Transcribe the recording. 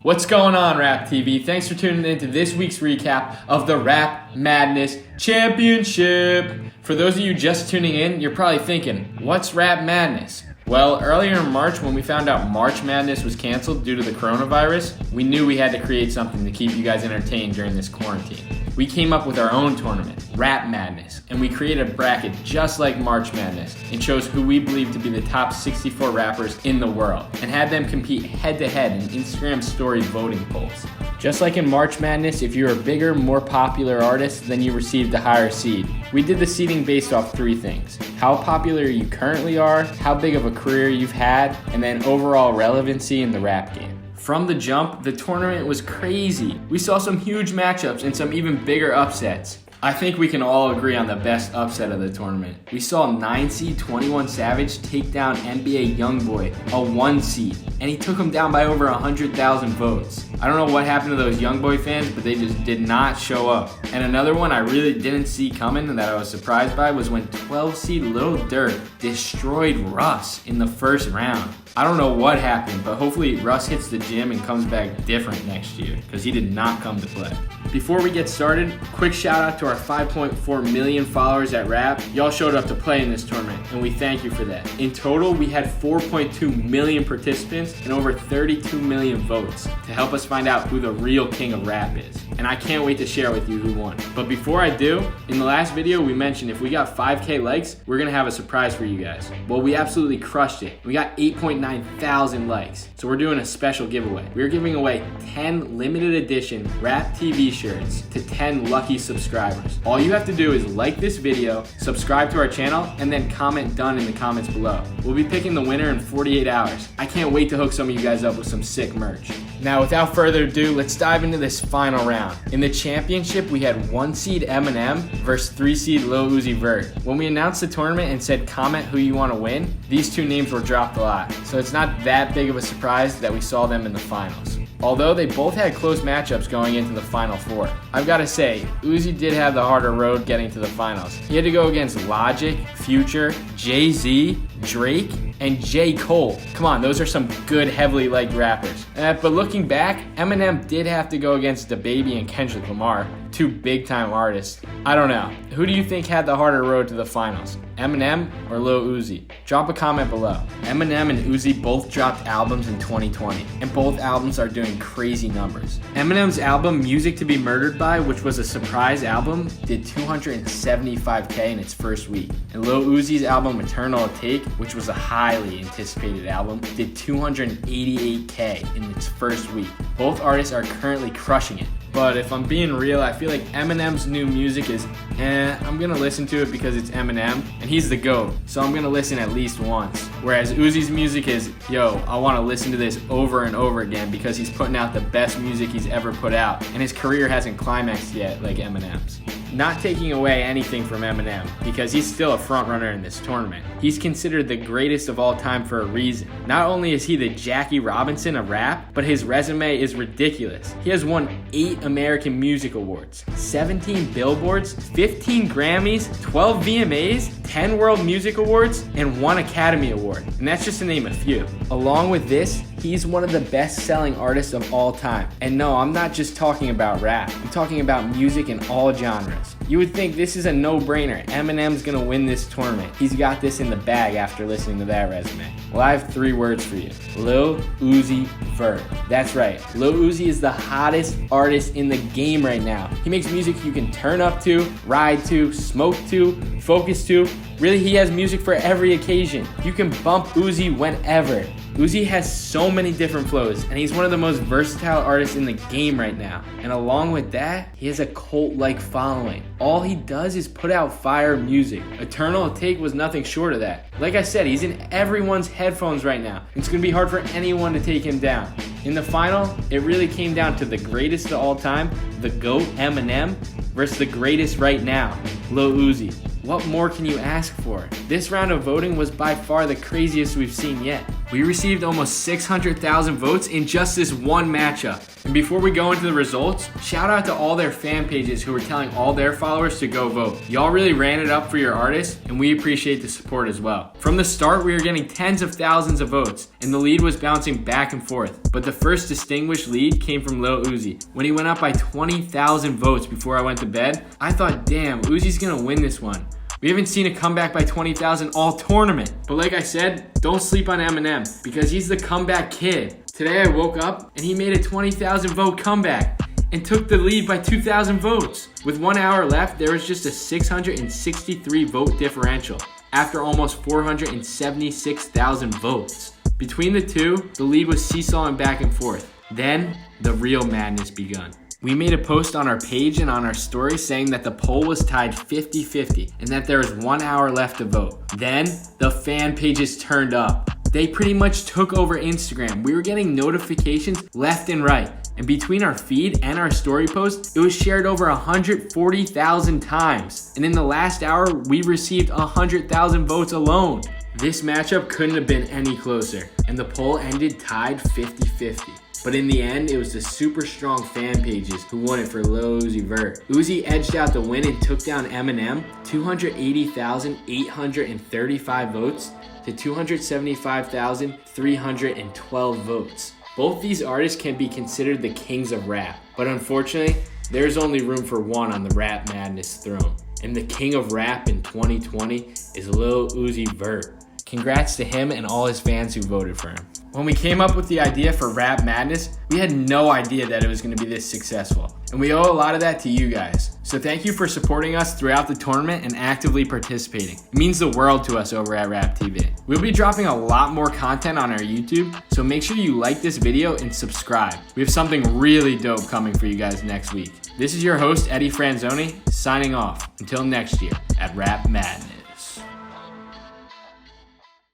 What's going on, RapTV? Thanks for tuning in to this week's recap of the Rap Madness Championship. For those of you just tuning in, you're probably thinking, what's Rap Madness? Well, earlier in March, when we found out March Madness was canceled due to the coronavirus, we knew we had to create something to keep you guys entertained during this quarantine. We came up with our own tournament, Rap Madness, and we created a bracket just like March Madness and chose who we believe to be the top 64 rappers in the world and had them compete head-to-head in Instagram story voting polls. Just like in March Madness, if you're a bigger, more popular artist, then you received a higher seed. We did the seeding based off three things: how popular you currently are, how big of a career you've had, and then overall relevancy in the rap game. From the jump, the tournament was crazy. We saw some huge matchups and some even bigger upsets. I think we can all agree on the best upset of the tournament. We saw 9 seed 21 Savage take down NBA Youngboy, a 1 seed, and he took him down by over 100,000 votes. I don't know what happened to those Youngboy fans, but they just did not show up. And another one I really didn't see coming and that I was surprised by was when 12 seed Lil Durk destroyed Russ in the first round. I don't know what happened, but hopefully Russ hits the gym and comes back different next year, because he did not come to play. Before we get started, quick shout out to our 5.4 million followers at Rap. Y'all showed up to play in this tournament, and we thank you for that. In total, we had 4.2 million participants and over 32 million votes to help us find out who the real king of rap is. And I can't wait to share with you who won. But before I do, in the last video we mentioned if we got 5K likes, we're gonna have a surprise for you guys. Well, we absolutely crushed it. We got 8.9 thousand likes. So we're doing a special giveaway. We're giving away 10 limited edition RapTV shirts to 10 lucky subscribers. All you have to do is like this video, subscribe to our channel, and then comment done in the comments below. We'll be picking the winner in 48 hours. I can't wait to hook some of you guys up with some sick merch. Now, without further ado, let's dive into this final round. In the championship, we had 1 seed Eminem versus 3 seed Lil Uzi Vert. When we announced the tournament and said comment who you want to win, these two names were dropped a lot. So it's not that big of a surprise that we saw them in the finals. Although they both had close matchups going into the Final Four. I've got to say, Uzi did have the harder road getting to the finals. He had to go against Logic, Future, Jay-Z, Drake, and J. Cole. Come on, those are some good, heavily liked rappers. But looking back, Eminem did have to go against DaBaby and Kendrick Lamar, two big-time artists. I don't know. Who do you think had the harder road to the finals? Eminem or Lil Uzi? Drop a comment below. Eminem and Uzi both dropped albums in 2020, and both albums are doing crazy numbers. Eminem's album Music to Be Murdered By, which was a surprise album, did 275K in its first week. And Lil Uzi's album Eternal Take, which was a highly anticipated album, did 288K in its first week. Both artists are currently crushing it. But if I'm being real, I feel like Eminem's new music is I'm gonna listen to it because it's Eminem, and he's the GOAT, so I'm gonna listen at least once. Whereas Uzi's music is, I wanna listen to this over and over again because he's putting out the best music he's ever put out, and his career hasn't climaxed yet like Eminem's. Not taking away anything from Eminem, because he's still a frontrunner in this tournament. He's considered the greatest of all time for a reason. Not only is he the Jackie Robinson of rap, but his resume is ridiculous. He has won 8 American Music Awards, 17 Billboards, 15 Grammys, 12 VMAs, 10 World Music Awards, and 1 Academy Award. And that's just to name a few. Along with this, he's one of the best-selling artists of all time. And no, I'm not just talking about rap. I'm talking about music in all genres. You would think this is a no-brainer. Eminem's gonna win this tournament. He's got this in the bag after listening to that resume. Well, I have 3 words for you. Lil Uzi Vert. That's right. Lil Uzi is the hottest artist in the game right now. He makes music you can turn up to, ride to, smoke to, focus to. Really, he has music for every occasion. You can bump Uzi whenever. Uzi has so many different flows, and he's one of the most versatile artists in the game right now. And along with that, he has a cult-like following. All he does is put out fire music. Eternal Take was nothing short of that. Like I said, he's in everyone's headphones right now. It's gonna be hard for anyone to take him down. In the final, it really came down to the greatest of all time, the GOAT Eminem, versus the greatest right now, Lil Uzi. What more can you ask for? This round of voting was by far the craziest we've seen yet. We received almost 600,000 votes in just this one matchup. And before we go into the results, shout out to all their fan pages who were telling all their followers to go vote. Y'all really ran it up for your artists, and we appreciate the support as well. From the start, we were getting tens of thousands of votes, and the lead was bouncing back and forth. But the first distinguished lead came from Lil Uzi. When he went up by 20,000 votes before I went to bed, I thought, damn, Uzi's gonna win this one. We haven't seen a comeback by 20,000 all tournament. But like I said, don't sleep on Eminem because he's the comeback kid. Today I woke up and he made a 20,000 vote comeback and took the lead by 2,000 votes. With 1 hour left, there was just a 663 vote differential after almost 476,000 votes. Between the two, the lead was seesawing back and forth. Then, the real madness begun. We made a post on our page and on our story saying that the poll was tied 50-50 and that there was 1 hour left to vote. Then, the fan pages turned up. They pretty much took over Instagram. We were getting notifications left and right. And between our feed and our story post, it was shared over 140,000 times. And in the last hour, we received 100,000 votes alone. This matchup couldn't have been any closer. And the poll ended tied 50-50. But in the end, it was the super strong fan pages who won it for Lil Uzi Vert. Uzi edged out the win and took down Eminem 280,835 votes to 275,312 votes. Both these artists can be considered the kings of rap, but unfortunately, there's only room for one on the Rap Madness throne. And the king of rap in 2020 is Lil Uzi Vert. Congrats to him and all his fans who voted for him. When we came up with the idea for Rap Madness, we had no idea that it was going to be this successful. And we owe a lot of that to you guys. So thank you for supporting us throughout the tournament and actively participating. It means the world to us over at RapTV. We'll be dropping a lot more content on our YouTube, so make sure you like this video and subscribe. We have something really dope coming for you guys next week. This is your host, Eddie Franzoni, signing off. Until next year at Rap Madness.